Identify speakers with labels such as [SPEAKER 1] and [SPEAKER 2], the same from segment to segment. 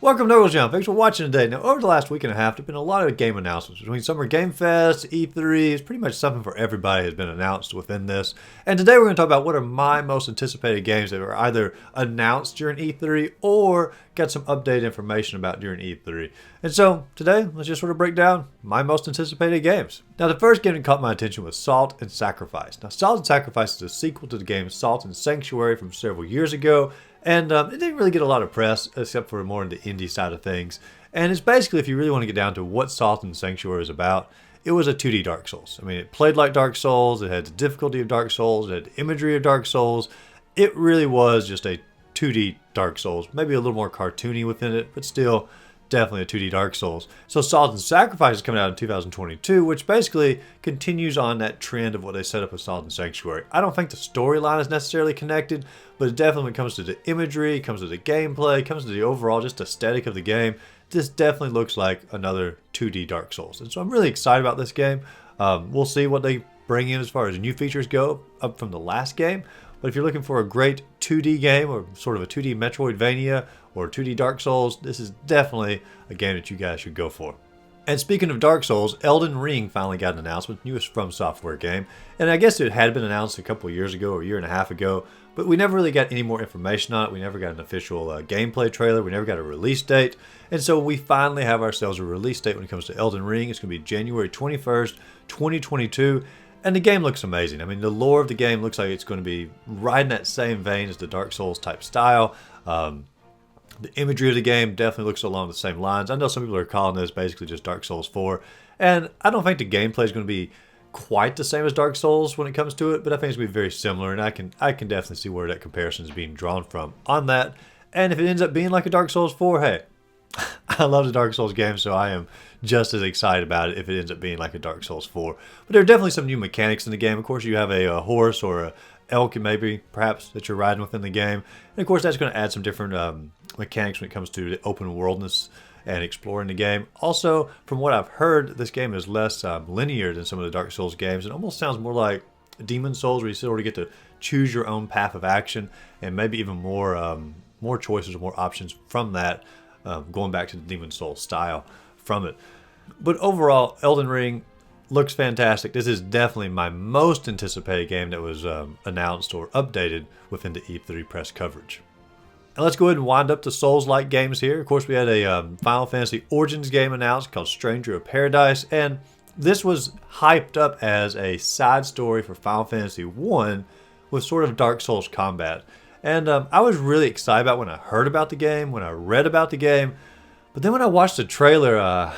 [SPEAKER 1] Welcome to John. Thanks for watching today. Now, over the last week and a half, there have been a lot of game announcements. Between Summer Game Fest, E3, it's pretty much something for everybody has been announced within this. And today we're going to talk about what are my most anticipated games that were either announced during E3 or got some updated information about during E3. And so, today, let's just sort of break down my most anticipated games. Now, the first game that caught my attention was Salt and Sacrifice. Now, Salt and Sacrifice is a sequel to the game Salt and Sanctuary from several years ago. And it didn't really get a lot of press, except for more in the indie side of things. And it's basically, if you really want to get down to what Salt and Sanctuary is about, it was a 2D Dark Souls. I mean, it played like Dark Souls, it had the difficulty of Dark Souls, it had the imagery of Dark Souls. It really was just a 2D Dark Souls, maybe a little more cartoony within it, but still definitely a 2D Dark Souls. So Salt and Sacrifice is coming out in 2022, which basically continues on that trend of what they set up with Salt and Sanctuary. I don't think the storyline is necessarily connected, but definitely when it comes to the imagery, comes to the gameplay, comes to the overall just aesthetic of the game, this definitely looks like another 2D Dark Souls. And so I'm really excited about this game. We'll see what they bring in as far as new features go up from the last game. But if you're looking for a great 2D game or sort of a 2D Metroidvania or 2D Dark Souls, this is definitely a game that you guys should go for. And speaking of Dark Souls, Elden Ring finally got an announcement, newest From Software game. And I guess it had been announced a couple of years ago or a year and a half ago, but we never really got any more information on it. We never got an official gameplay trailer. We never got a release date. And so we finally have ourselves a release date when it comes to Elden Ring. It's going to be January 21st, 2022. And the game looks amazing. I mean, the lore of the game looks like it's going to be right in that same vein as the Dark Souls type style. The imagery of the game definitely looks along the same lines. I know some people are calling this basically just Dark Souls 4. And I don't think the gameplay is going to be quite the same as Dark Souls when it comes to it, but I think it's going to be very similar. And I can definitely see where that comparison is being drawn from on that. And if it ends up being like a Dark Souls 4, hey, I love the Dark Souls game, so I am just as excited about it if it ends up being like a Dark Souls 4. But there are definitely some new mechanics in the game. Of course, you have a horse or a elk, maybe, perhaps, that you're riding within the game. And of course, that's going to add some different mechanics when it comes to the open worldness and exploring the game. Also, from what I've heard, this game is less linear than some of the Dark Souls games. It almost sounds more like Demon Souls, where you sort of get to choose your own path of action and maybe even more choices or more options from that. Going back to the Demon Souls style from it. But overall, Elden Ring looks fantastic. This is definitely my most anticipated game that was announced or updated within the E3 press coverage. And let's go ahead and wind up the Souls-like games here. Of course, we had a Final Fantasy Origins game announced called Stranger of Paradise, and this was hyped up as a side story for Final Fantasy I with sort of Dark Souls combat. And I was really excited about when I heard about the game, when I read about the game. But then when I watched the trailer,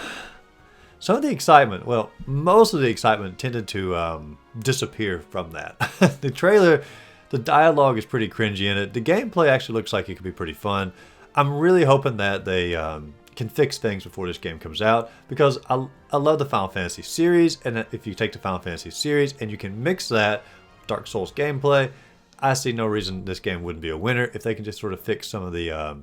[SPEAKER 1] some of the excitement, well, most of the excitement tended to disappear from that. The trailer, the dialogue is pretty cringy in it. The gameplay actually looks like it could be pretty fun. I'm really hoping that they can fix things before this game comes out, because I love the Final Fantasy series. And if you take the Final Fantasy series and you can mix that with Dark Souls gameplay, I see no reason this game wouldn't be a winner if they can just sort of fix some of the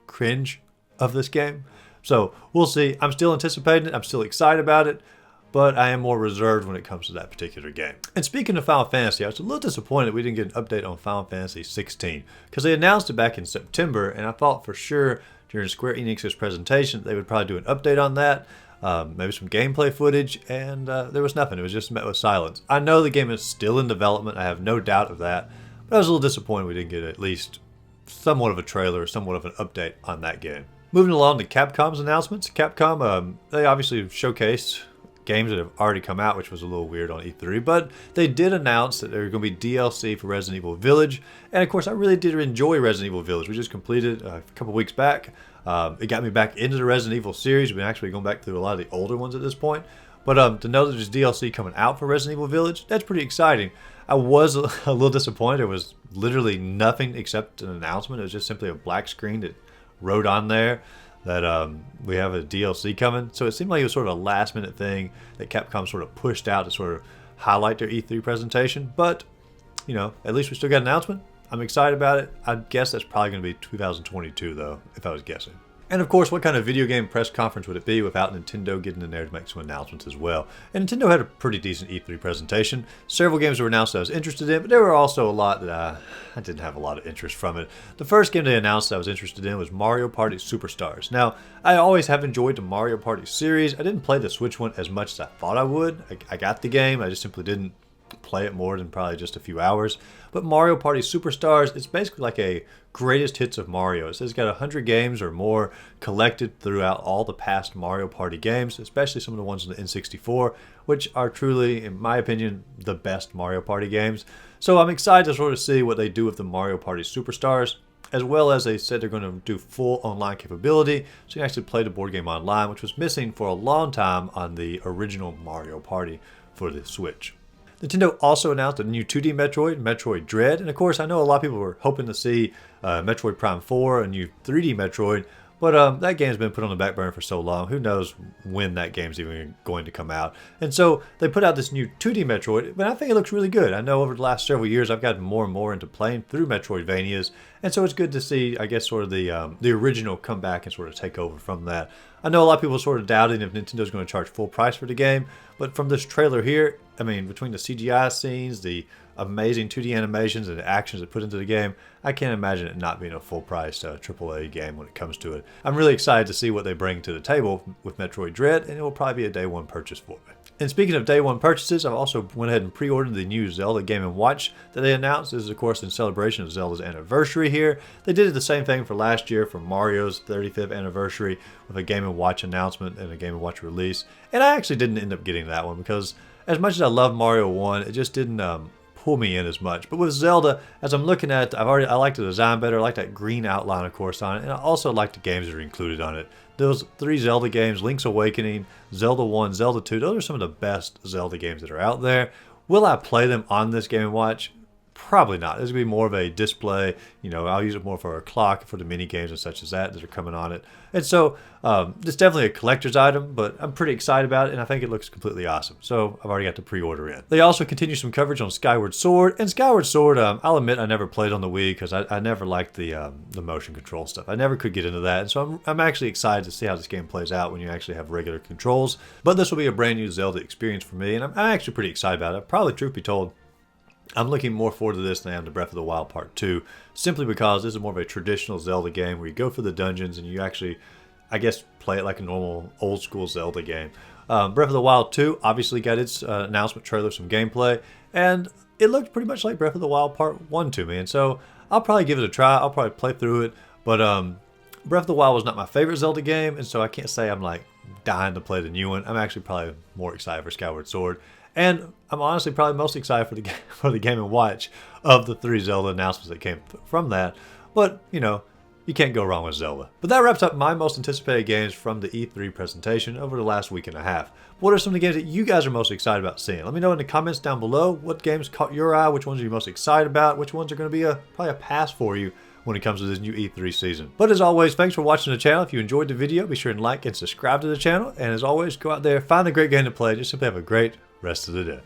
[SPEAKER 1] cringe of this game. So we'll see. I'm still anticipating it. I'm still excited about it, but I am more reserved when it comes to that particular game. And speaking of Final Fantasy, I was a little disappointed we didn't get an update on Final Fantasy XVI, because they announced it back in September, and I thought for sure during Square Enix's presentation they would probably do an update on that. Maybe some gameplay footage, and there was nothing. It was just met with silence. I know the game is still in development. I have no doubt of that. But I was a little disappointed we didn't get at least somewhat of a trailer, somewhat of an update on that game. Moving along to Capcom's announcements. Capcom, they obviously showcased games that have already come out, which was a little weird on E3. But they did announce that there are going to be DLC for Resident Evil Village. And of course, I really did enjoy Resident Evil Village. We just completed a couple weeks back. It got me back into the Resident Evil series. We've been actually going back through a lot of the older ones at this point. But to know that there's DLC coming out for Resident Evil Village, that's pretty exciting. I was a little disappointed. There was literally nothing except an announcement. It was just simply a black screen that wrote on there that we have a DLC coming. So it seemed like it was sort of a last minute thing that Capcom sort of pushed out to sort of highlight their E3 presentation. But, you know, at least we still got an announcement. I'm excited about it. I guess that's probably going to be 2022, though, if I was guessing. And of course, what kind of video game press conference would it be without Nintendo getting in there to make some announcements as well? And Nintendo had a pretty decent E3 presentation. Several games were announced that I was interested in, but there were also a lot that I didn't have a lot of interest from it. The first game they announced that I was interested in was Mario Party Superstars. Now, I always have enjoyed the Mario Party series. I didn't play the Switch one as much as I thought I would. I got the game, I just simply didn't play it more than probably just a few hours. But Mario Party Superstars, it's basically like a greatest hits of Mario. It says it's got 100 games or more collected throughout all the past Mario Party games, especially some of the ones on the N64, which are truly, in my opinion, the best Mario Party games. So I'm excited to sort of see what they do with the Mario Party Superstars, as well as they said they're going to do full online capability, so you can actually play the board game online, which was missing for a long time on the original Mario Party for the Switch. Nintendo also announced a new 2D Metroid, Metroid Dread, and of course I know a lot of people were hoping to see Metroid Prime 4, a new 3D Metroid, but that game's been put on the back burner for so long, who knows when that game's even going to come out. And so they put out this new 2D Metroid, but I think it looks really good. I know over the last several years I've gotten more and more into playing through Metroidvanias, and so it's good to see, I guess, sort of the original come back and sort of take over from that. I know a lot of people are sort of doubting if Nintendo's going to charge full price for the game, but from this trailer here, I mean, between the CGI scenes, the amazing 2D animations, and the actions that put into the game, I can't imagine it not being a full-priced AAA game when it comes to it. I'm really excited to see what they bring to the table with Metroid Dread, and it will probably be a day one purchase for me. And speaking of day one purchases, I've also went ahead and pre-ordered the new Zelda Game & Watch that they announced. This is, of course, in celebration of Zelda's anniversary here. They did the same thing for last year for Mario's 35th anniversary with a Game & Watch announcement and a Game & Watch release. And I actually didn't end up getting that one because as much as I love Mario 1, it just didn't pull me in as much. But with Zelda, as I'm looking at, I like the design better. I like that green outline, of course, on it. And I also like the games that are included on it. Those 3 Zelda games, Link's Awakening, Zelda 1, Zelda 2, those are some of the best Zelda games that are out there. Will I play them on this Game & Watch? Probably not. This will be more of a display. You know, I'll use it more for a clock, for the mini games and such as that are coming on it. And so it's definitely a collector's item, but I'm pretty excited about it, and I think it looks completely awesome. So I've already got the pre-order in. They also continue some coverage on Skyward Sword. And Skyward Sword, I'll admit I never played on the Wii because I never liked the motion control stuff. I never could get into that. And so I'm actually excited to see how this game plays out when you actually have regular controls. But this will be a brand new Zelda experience for me, and I'm actually pretty excited about it. Probably, truth be told, I'm looking more forward to this than I am to Breath of the Wild Part 2, simply because this is more of a traditional Zelda game where you go for the dungeons and you actually, I guess, play it like a normal old school Zelda game. Breath of the Wild 2 obviously got its announcement trailer, some gameplay, and it looked pretty much like Breath of the Wild Part 1 to me, and so I'll probably give it a try. I'll probably play through it, but Breath of the Wild was not my favorite Zelda game, and so I can't say I'm like dying to play the new one. I'm actually probably more excited for Skyward Sword. And I'm honestly probably most excited for the Game & Watch of the 3 Zelda announcements that came from that. But, you know, you can't go wrong with Zelda. But that wraps up my most anticipated games from the E3 presentation over the last week and a half. What are some of the games that you guys are most excited about seeing? Let me know in the comments down below what games caught your eye, which ones are you most excited about, which ones are going to be probably a pass for you when it comes to this new E3 season. But as always, thanks for watching the channel. If you enjoyed the video, be sure and like and subscribe to the channel. And as always, go out there, find a great game to play. Just simply have a great rest of the day.